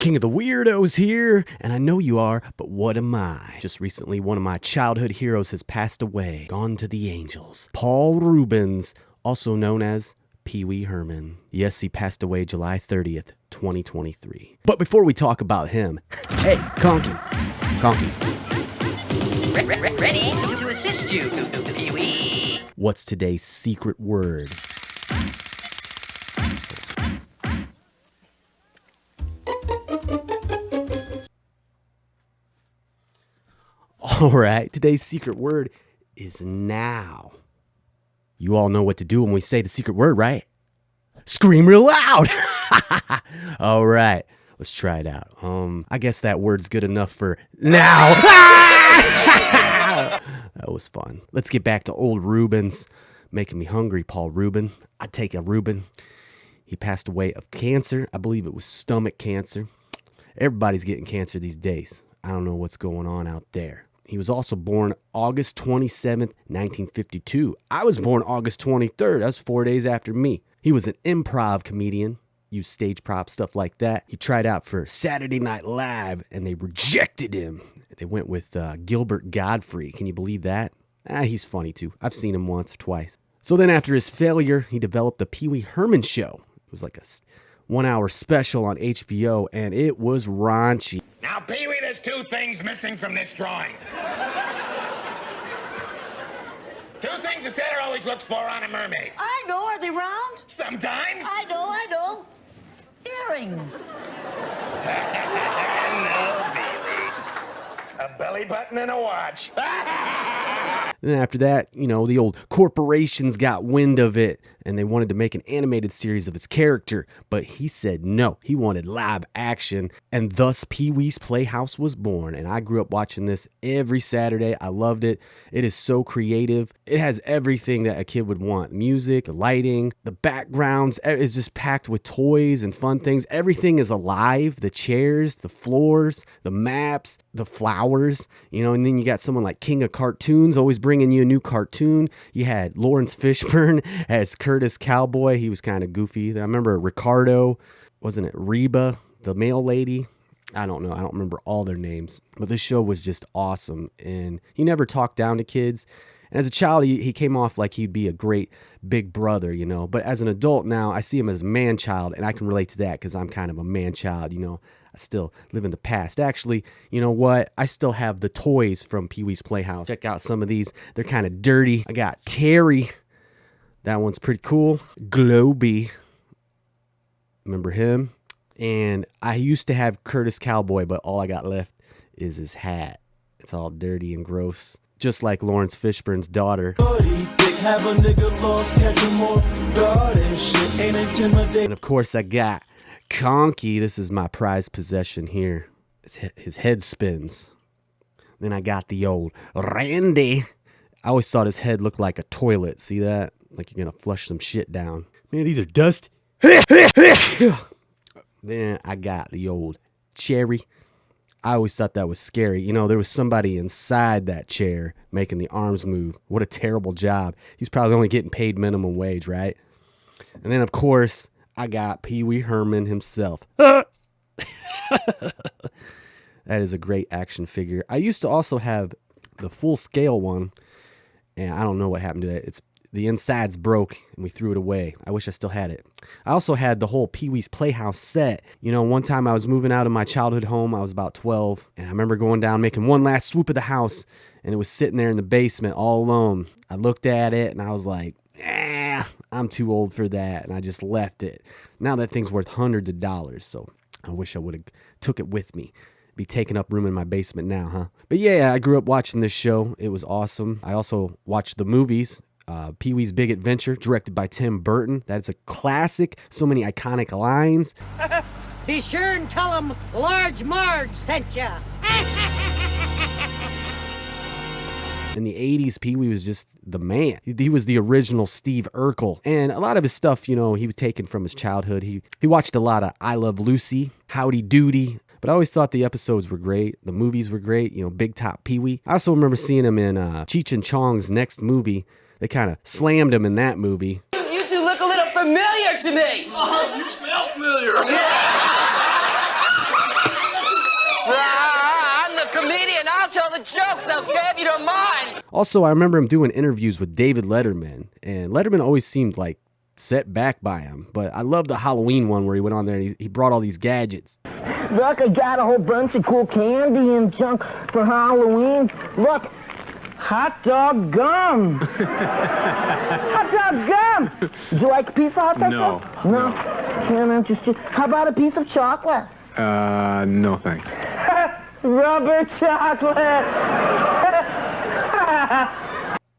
King of the Weirdos here, and I know you are, but what am I? Just recently, one of my childhood heroes has passed away, gone to the angels. Paul Ruebens, also known as Pee Wee Herman. Yes, he passed away July 30th, 2023. But before we talk about him, hey, Conky. Ready to assist you, Pee Wee. What's today's secret word? All right, today's secret word is now. You all know what to do when we say the secret word, right? Scream real loud. All right, let's try it out. I guess that word's good enough for now. That was fun. Let's get back to old Ruebens. Making me hungry, Paul Rueben. I'd take a Rueben. He passed away of cancer. I believe it was stomach cancer. Everybody's getting cancer these days. I don't know what's going on out there. He was also born August 27th, 1952. I was born August 23rd. That's 4 days after me. He was an improv comedian, used stage props, stuff like that. He tried out for Saturday Night Live, and they rejected him. They went with Gilbert Godfrey. Can you believe that? He's funny, too. I've seen him once or twice. So then after his failure, he developed the Pee Wee Herman Show. It was like a 1 hour special on HBO, and it was raunchy. Now, Pee Wee, there's two things missing from this drawing. Two things a sailor always looks for on a mermaid. I know. Are they round? Sometimes. I know. Earrings. No, Pee Wee. A belly button and a watch. And then after that, the old corporations got wind of it, and they wanted to make an animated series of his character, but he said no. He wanted live action, and thus Pee Wee's Playhouse was born. And I grew up watching this every Saturday. I loved it. It is so creative. It has everything that a kid would want. Music, lighting, the backgrounds is just packed with toys and fun things. Everything is alive. The chairs, the floors, the maps, the flowers, and then you got someone like King of Cartoons always bringing you a new cartoon. You had Lawrence Fishburne as Curtis Cowboy. He was kind of goofy. I remember Ricardo, wasn't it Reba, the mail lady? I don't know. I don't remember all their names. But this show was just awesome. And he never talked down to kids. And as a child, he came off like he'd be a great big brother, But as an adult now, I see him as a man-child. And I can relate to that because I'm kind of a man-child, I still live in the past. Actually, you know what? I still have the toys from Pee Wee's Playhouse. Check out some of these. They're kind of dirty. I got Terry. That one's pretty cool. Globy. Remember him? And I used to have Curtis Cowboy, but all I got left is his hat. It's all dirty and gross. Just like Lawrence Fishburne's daughter. And of course I got Conky. This is my prized possession here. His head spins. Then I got the old Randy. I always thought his head looked like a toilet. See that? Like you're gonna flush some shit down. Man, these are dusty. Then I got the old Cherry. I always thought that was scary. There was somebody inside that chair making the arms move. What a terrible job. He's probably only getting paid minimum wage, right? And then, of course, I got Pee Wee Herman himself. That is a great action figure. I used to also have the full scale one, and I don't know what happened to it. The inside's broke, and we threw it away. I wish I still had it. I also had the whole Pee Wee's Playhouse set. One time I was moving out of my childhood home. I was about 12, and I remember going down, making one last swoop of the house, and it was sitting there in the basement all alone. I looked at it, and I was like, I'm too old for that, and I just left it. Now that thing's worth hundreds of dollars, so I wish I would have took it with me. Be taking up room in my basement now, huh? But yeah, I grew up watching this show. It was awesome. I also watched the movies. Pee Wee's Big Adventure, directed by Tim Burton. That's a classic. So many iconic lines. Be sure and tell them Large Marge sent ya. In the 80s, Pee Wee was just the man. He was the original Steve Urkel. And a lot of his stuff, he was taken from his childhood. He watched a lot of I Love Lucy, Howdy Doody. But I always thought the episodes were great. The movies were great. Big Top Pee Wee. I also remember seeing him in Cheech and Chong's next movie. They kind of slammed him in that movie. You two look a little familiar to me. Oh, you smell familiar. it's okay if you don't mind. Also, I remember him doing interviews with David Letterman, and Letterman always seemed like set back by him. But I love the Halloween one where he went on there and he brought all these gadgets. Look, I got a whole bunch of cool candy and junk for Halloween. Look, hot dog gum. Hot dog gum. Would you like a piece of hot dog No. gum? No. Can't interest you. How about a piece of chocolate? No thanks. Rubber chocolate.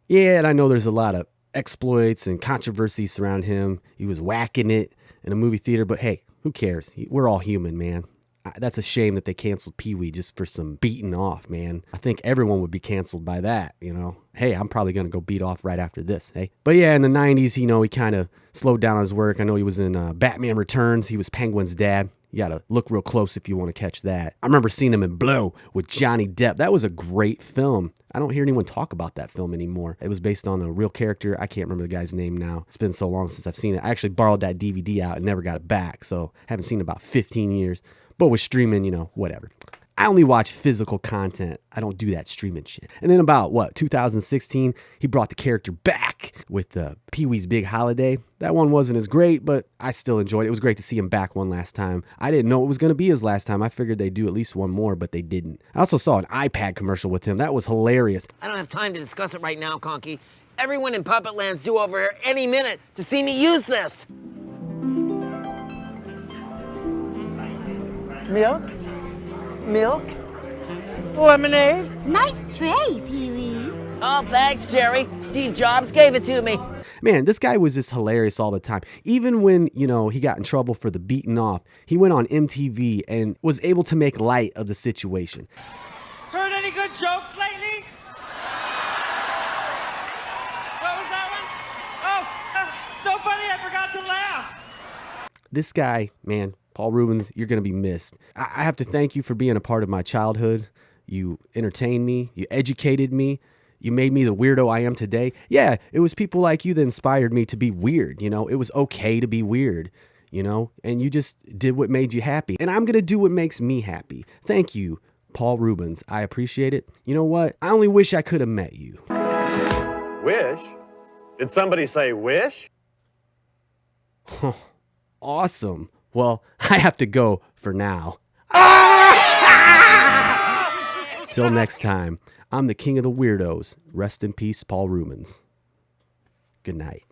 Yeah, and I know there's a lot of exploits and controversy surrounding him. He was whacking it in a movie theater, but hey, who cares? We're all human, man. That's a shame that they canceled Pee-wee just for some beating off, man. I think everyone would be canceled by that, you know. Hey, I'm probably going to go beat off right after this, hey? But yeah, in the 90s, you know, he kind of slowed down on his work. I know he was in Batman Returns. He was Penguin's dad. You got to look real close if you want to catch that. I remember seeing him in Blow with Johnny Depp. That was a great film. I don't hear anyone talk about that film anymore. It was based on a real character. I can't remember the guy's name now. It's been so long since I've seen it. I actually borrowed that DVD out and never got it back, so haven't seen it in about 15 years. But with streaming, you know, whatever. I only watch physical content. I don't do that streaming shit. And then about, 2016, he brought the character back with Pee-wee's Big Holiday. That one wasn't as great, but I still enjoyed it. It was great to see him back one last time. I didn't know it was going to be his last time. I figured they'd do at least one more, but they didn't. I also saw an iPad commercial with him. That was hilarious. I don't have time to discuss it right now, Conky. Everyone in Puppet Land's due over here any minute to see me use this. Milk? Milk? Lemonade? Nice tray, Pee-wee. Oh, thanks, Jerry. Steve Jobs gave it to me. Man, this guy was just hilarious all the time. Even when, you know, he got in trouble for the beating off, he went on MTV and was able to make light of the situation. Heard any good jokes lately? What was that one? Oh, so funny I forgot to laugh. This guy, man, Paul Ruebens, you're going to be missed. I have to thank you for being a part of my childhood. You entertained me. You educated me. You made me the weirdo I am today. Yeah, it was people like you that inspired me to be weird. You know, it was okay to be weird, you know, and you just did what made you happy. And I'm going to do what makes me happy. Thank you, Paul Ruebens. I appreciate it. You know what? I only wish I could have met you. Wish? Did somebody say wish? Awesome. Well, I have to go for now. Till next time, I'm the king of the weirdos. Rest in peace, Paul Ruebens. Good night.